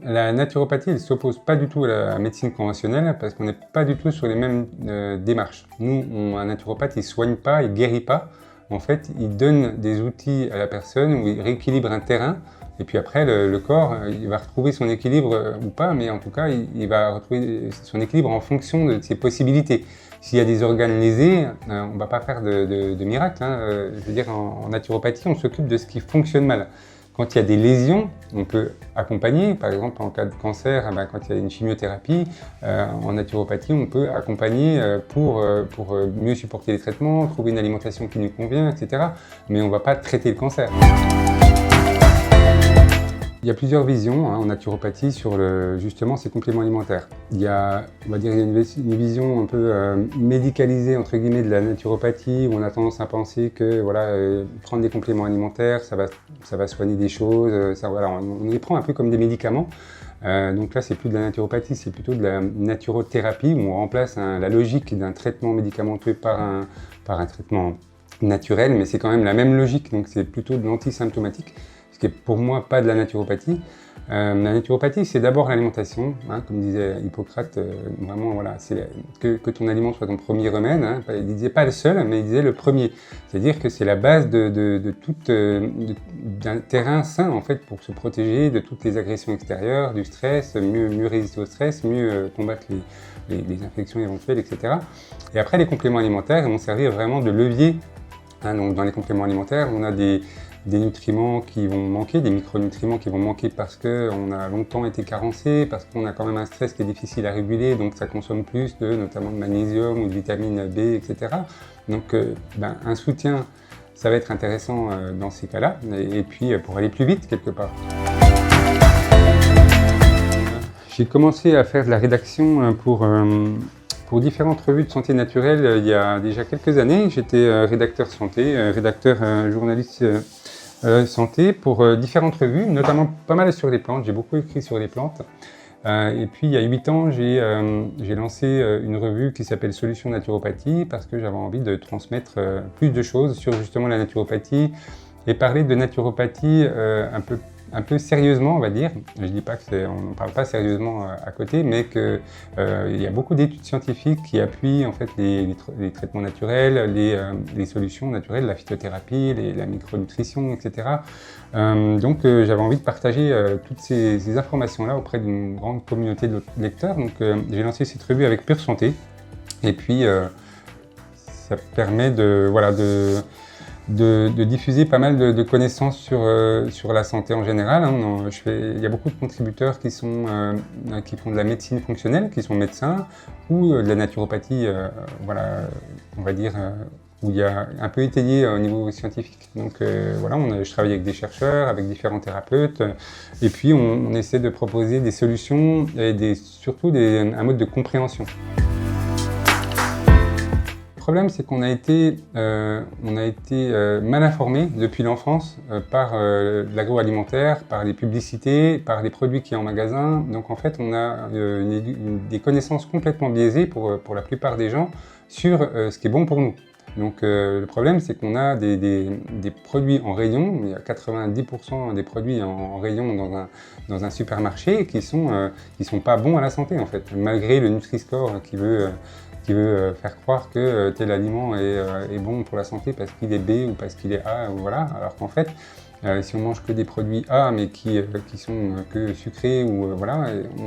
la naturopathie, elle ne s'oppose pas du tout à la médecine conventionnelle parce qu'on n'est pas du tout sur les mêmes démarches. Nous, un naturopathe, il ne soigne pas, il ne guérit pas. En fait, il donne des outils à la personne où il rééquilibre un terrain. Et puis après, le corps, il va retrouver son équilibre ou pas, mais en tout cas, il va retrouver son équilibre en fonction de ses possibilités. S'il y a des organes lésés, on ne va pas faire de miracle. Je veux dire, en naturopathie, on s'occupe de ce qui fonctionne mal. Quand il y a des lésions, on peut accompagner, par exemple en cas de cancer, quand il y a une chimiothérapie, en naturopathie, on peut accompagner pour mieux supporter les traitements, trouver une alimentation qui nous convient, etc. Mais on ne va pas traiter le cancer. Il y a plusieurs visions en naturopathie sur justement ces compléments alimentaires. Il y a, on va dire, une vision un peu médicalisée entre guillemets de la naturopathie où on a tendance à penser que voilà, prendre des compléments alimentaires, ça va soigner des choses. Voilà, on les prend un peu comme des médicaments. Donc là, c'est plus de la naturopathie, c'est plutôt de la naturothérapie où on remplace la logique d'un traitement médicamenteux par un traitement naturel, mais c'est quand même la même logique, donc c'est plutôt de l'antisymptomatique. Ce qui est pour moi pas de la naturopathie. La naturopathie, c'est d'abord l'alimentation, comme disait Hippocrate, vraiment voilà, c'est que ton aliment soit ton premier remède. Il disait pas le seul, mais il disait le premier. C'est-à-dire que c'est la base d'un terrain sain en fait pour se protéger de toutes les agressions extérieures, du stress, mieux résister au stress, mieux combattre les infections éventuelles, etc. Et après, les compléments alimentaires vont servir vraiment de levier. Donc dans les compléments alimentaires, on a des nutriments qui vont manquer, des micronutriments qui vont manquer parce qu'on a longtemps été carencé, parce qu'on a quand même un stress qui est difficile à réguler, donc ça consomme plus notamment de magnésium ou de vitamine B, etc. Donc un soutien, ça va être intéressant dans ces cas-là, et puis pour aller plus vite quelque part. J'ai commencé à faire de la rédaction pour différentes revues de santé naturelle il y a déjà quelques années. J'étais rédacteur santé, journaliste santé pour différentes revues, notamment pas mal sur les plantes. J'ai beaucoup écrit sur les plantes. Et puis il y a 8 ans, j'ai lancé une revue qui s'appelle Solutions Naturopathie parce que j'avais envie de transmettre plus de choses sur justement la naturopathie et parler de naturopathie un peu sérieusement, on va dire. Je ne dis pas qu'on n'en parle pas sérieusement à côté, mais qu'il y a beaucoup d'études scientifiques qui appuient en fait les traitements naturels, les solutions naturelles, la phytothérapie, la micronutrition, etc. Donc j'avais envie de partager toutes ces informations-là auprès d'une grande communauté de lecteurs. Donc j'ai lancé cette revue avec Pure Santé. Et puis ça permet de diffuser pas mal de connaissances sur la santé en général. Il y a beaucoup de contributeurs qui font de la médecine fonctionnelle, qui sont médecins, ou de la naturopathie, on va dire, où il y a un peu étayé au niveau scientifique. Donc je travaille avec des chercheurs, avec différents thérapeutes, et puis on essaie de proposer des solutions et surtout un mode de compréhension. Le problème, c'est qu'on a été mal informé depuis l'enfance par l'agroalimentaire, par les publicités, par les produits qu'il y a en magasin. Donc en fait, on a des connaissances complètement biaisées pour la plupart des gens sur ce qui est bon pour nous. Donc le problème, c'est qu'on a des produits en rayon, il y a 90% des produits en rayon dans un supermarché qui sont pas bons à la santé en fait, malgré le Nutri-Score qui veut faire croire que tel aliment est bon pour la santé parce qu'il est B ou parce qu'il est A, voilà. Alors qu'en fait, si on mange que des produits A mais qui sont que sucrés, on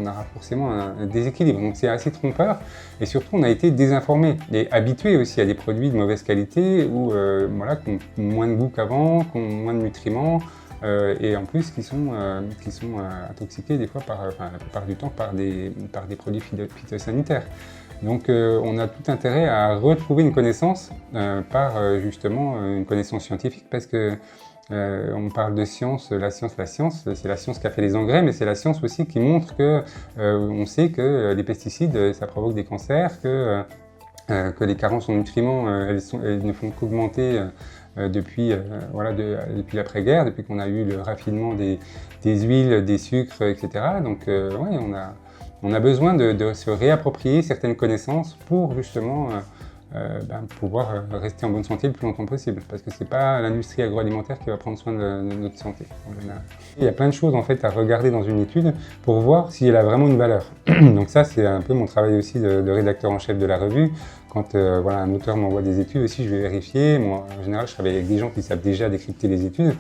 aura forcément un déséquilibre. Donc c'est assez trompeur et surtout on a été désinformé et habitué aussi à des produits de mauvaise qualité ou qui ont moins de goût qu'avant, qui ont moins de nutriments. Et en plus qui sont intoxiqués des fois la plupart du temps par des produits phytosanitaires. Donc on a tout intérêt à retrouver une connaissance par justement une connaissance scientifique parce que on parle de science, la science, c'est la science qui a fait les engrais, mais c'est la science aussi qui montre que on sait que les pesticides ça provoque des cancers, que les carences en nutriments elles ne font qu'augmenter depuis l'après-guerre, depuis qu'on a eu le raffinement des huiles, des sucres, etc. Donc on a besoin de se réapproprier certaines connaissances pour justement pouvoir rester en bonne santé le plus longtemps possible. Parce que c'est pas l'industrie agroalimentaire qui va prendre soin de notre santé en général. Il y a plein de choses en fait à regarder dans une étude pour voir si elle a vraiment une valeur. Donc ça, c'est un peu mon travail aussi de rédacteur en chef de la revue. Quand un auteur m'envoie des études aussi, je vais vérifier. Moi, en général, je travaille avec des gens qui savent déjà décrypter les études.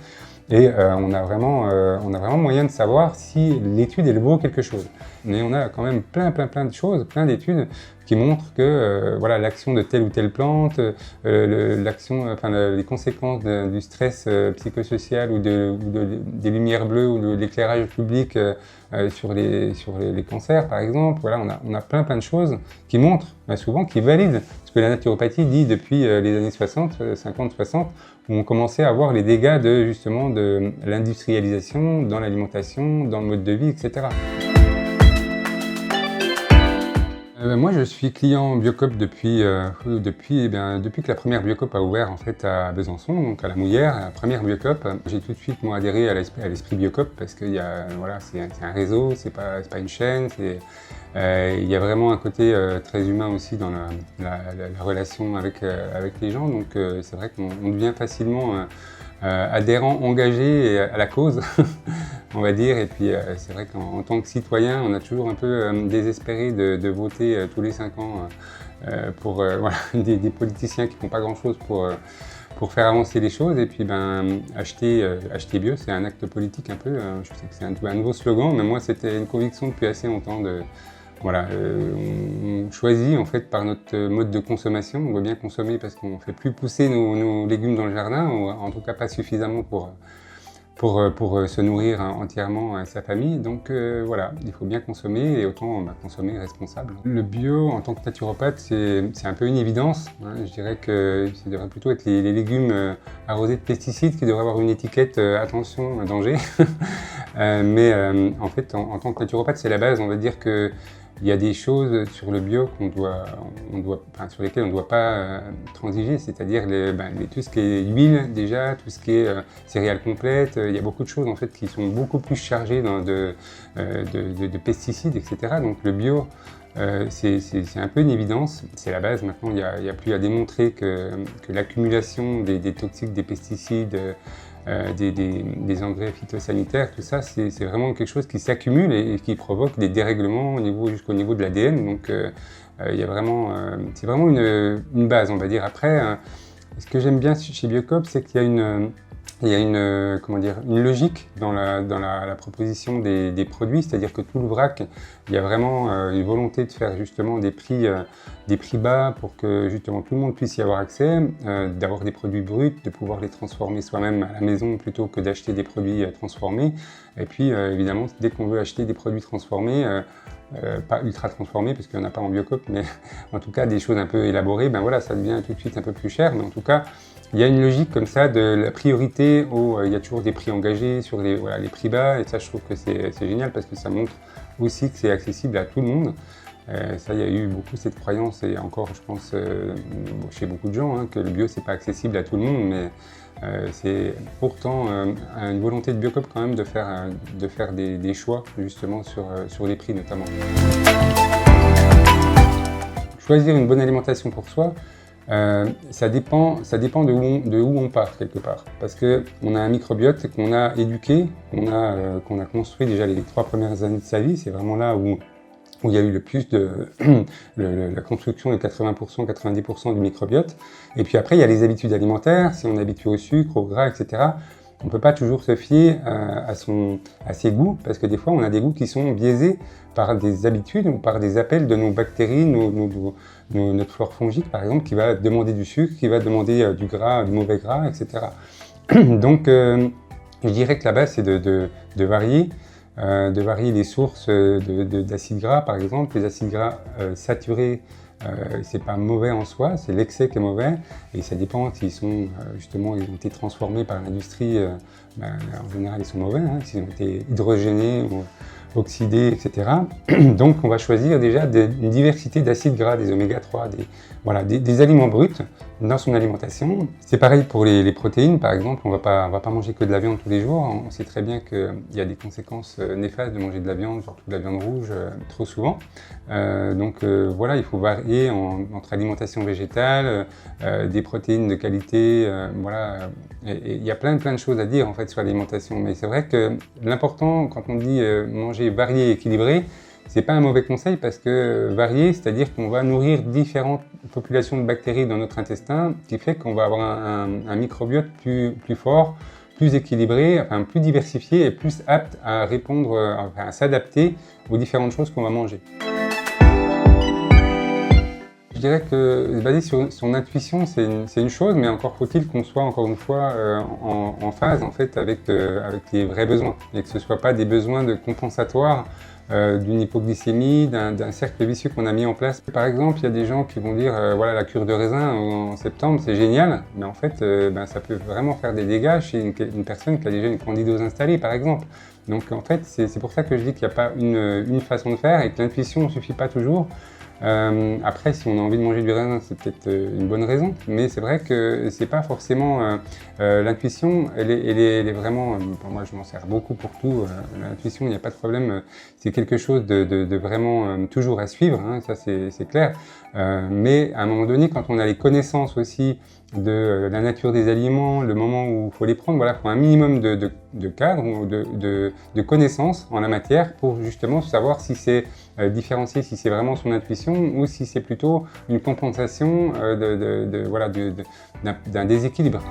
Et on a vraiment moyen de savoir si l'étude elle vaut quelque chose. Mais on a quand même plein de choses, plein d'études qui montrent que l'action de telle ou telle plante, les conséquences du stress psychosocial ou des lumières bleues ou de l'éclairage public sur les cancers par exemple. Voilà, on a plein de choses qui montrent, souvent qui valident ce que la naturopathie dit depuis les années 50-60, où on commençait à voir les dégâts de l'industrialisation dans l'alimentation, dans le mode de vie, etc. Moi, je suis client Biocoop depuis que la première Biocoop a ouvert en fait à Besançon, donc à la Mouillère, la première Biocoop. J'ai tout de suite adhéré à l'esprit Biocoop parce que c'est un réseau, c'est pas une chaîne. Il y a vraiment un côté très humain aussi dans la relation avec les gens. Donc c'est vrai qu'on devient facilement adhérent, engagé à la cause, on va dire. Et puis c'est vrai qu'en tant que citoyen, on a toujours un peu désespéré de voter tous les 5 ans pour des politiciens qui font pas grand-chose pour faire avancer les choses. Et puis acheter bio, c'est un acte politique un peu. Je sais que c'est un nouveau slogan, mais moi c'était une conviction depuis assez longtemps on choisit en fait par notre mode de consommation. On veut bien consommer parce qu'on ne fait plus pousser nos légumes dans le jardin, ou en tout cas pas suffisamment pour se nourrir entièrement sa famille. Donc il faut bien consommer et autant consommer responsable. Le bio en tant que naturopathe, c'est un peu une évidence. Je dirais que ça devrait plutôt être les légumes arrosés de pesticides qui devraient avoir une étiquette attention, danger. Mais en fait, en tant que naturopathe, c'est la base. On va dire que il y a des choses sur le bio sur lesquelles on ne doit pas transiger, c'est-à-dire tout ce qui est huile déjà, tout ce qui est céréales complètes. Il y a beaucoup de choses en fait qui sont beaucoup plus chargées de pesticides, etc. Donc le bio, c'est un peu une évidence, c'est la base. Maintenant, il n'y a plus à démontrer que l'accumulation des toxiques, des pesticides, des engrais phytosanitaires, tout ça, c'est vraiment quelque chose qui s'accumule et qui provoque des dérèglements jusqu'au niveau de l'ADN. Donc, c'est vraiment une base, on va dire. Après, ce que j'aime bien chez Biocoop, c'est qu'il y a une logique dans la proposition des produits, c'est-à-dire que tout le vrac, il y a vraiment une volonté de faire justement des prix bas pour que justement tout le monde puisse y avoir accès, d'avoir des produits bruts, de pouvoir les transformer soi-même à la maison plutôt que d'acheter des produits transformés. Et puis évidemment, dès qu'on veut acheter des produits transformés, pas ultra transformés parce qu'il n'y en a pas en Biocoop, mais en tout cas des choses un peu élaborées, ça devient tout de suite un peu plus cher. Mais en tout cas, il y a une logique comme ça de la priorité où il y a toujours des prix engagés sur les prix bas, et ça je trouve que c'est génial parce que ça montre aussi que c'est accessible à tout le monde. Ça, il y a eu beaucoup cette croyance, et encore je pense chez beaucoup de gens, que le bio c'est pas accessible à tout le monde, mais c'est pourtant une volonté de Biocoop quand même de faire des choix justement sur les prix notamment. Choisir une bonne alimentation pour soi, ça dépend de où on part quelque part, parce qu'on a un microbiote qu'on a éduqué, qu'on a construit déjà les 3 premières années de sa vie. C'est vraiment là où il y a eu le plus la construction de 80%, 90% du microbiote. Et puis après, il y a les habitudes alimentaires. Si on est habitué au sucre, au gras, etc., on ne peut pas toujours se fier à ses goûts, parce que des fois, on a des goûts qui sont biaisés par des habitudes ou par des appels de nos bactéries, notre flore fongique, par exemple, qui va demander du sucre, qui va demander du gras, du mauvais gras, etc. Donc, je dirais que la base, c'est de varier les sources d'acides gras, par exemple. Les acides gras saturés, c'est pas mauvais en soi, c'est l'excès qui est mauvais, et ça dépend s'ils sont ils ont été transformés par l'industrie. En général, ils sont mauvais, s'ils ont été hydrogénés ou oxydés, etc. Donc, on va choisir déjà une diversité d'acides gras, des oméga 3, des aliments bruts dans son alimentation. C'est pareil pour les protéines, par exemple. On va pas manger que de la viande tous les jours. On sait très bien qu'il y a des conséquences néfastes de manger de la viande, surtout de la viande rouge, trop souvent. Il faut varier varier entre alimentation végétale, des protéines de qualité, voilà. Et il y a plein de choses à dire en fait sur l'alimentation. Mais c'est vrai que l'important quand on dit manger varié et équilibré, c'est pas un mauvais conseil parce que varié, c'est-à-dire qu'on va nourrir différentes populations de bactéries dans notre intestin, ce qui fait qu'on va avoir un microbiote plus fort, plus équilibré, enfin plus diversifié et plus apte à répondre, à s'adapter aux différentes choses qu'on va manger. Je dirais que se baser sur son intuition, c'est une chose, mais encore faut-il qu'on soit encore une fois en phase en fait avec les vrais besoins et que ce ne soit pas des besoins compensatoires d'une hypoglycémie, d'un cercle vicieux qu'on a mis en place. Par exemple, il y a des gens qui vont dire voilà, la cure de raisin en septembre, c'est génial, mais en fait, ça peut vraiment faire des dégâts chez une personne qui a déjà une candidose installée, par exemple. Donc en fait, c'est pour ça que je dis qu'il n'y a pas une façon de faire et que l'intuition ne suffit pas toujours. Après, si on a envie de manger du raisin, c'est peut-être une bonne raison, mais c'est vrai que c'est pas forcément l'intuition. Elle est vraiment. Pour moi, je m'en sers beaucoup pour tout. L'intuition, il n'y a pas de problème. C'est quelque chose de vraiment toujours à suivre. Hein, ça, c'est clair. Mais à un moment donné, quand on a les connaissances aussi de la nature des aliments, le moment où il faut les prendre, voilà, il faut un minimum de cadre ou de connaissances en la matière pour justement savoir si c'est différencier si c'est vraiment son intuition ou si c'est plutôt une compensation voilà, d'un déséquilibre.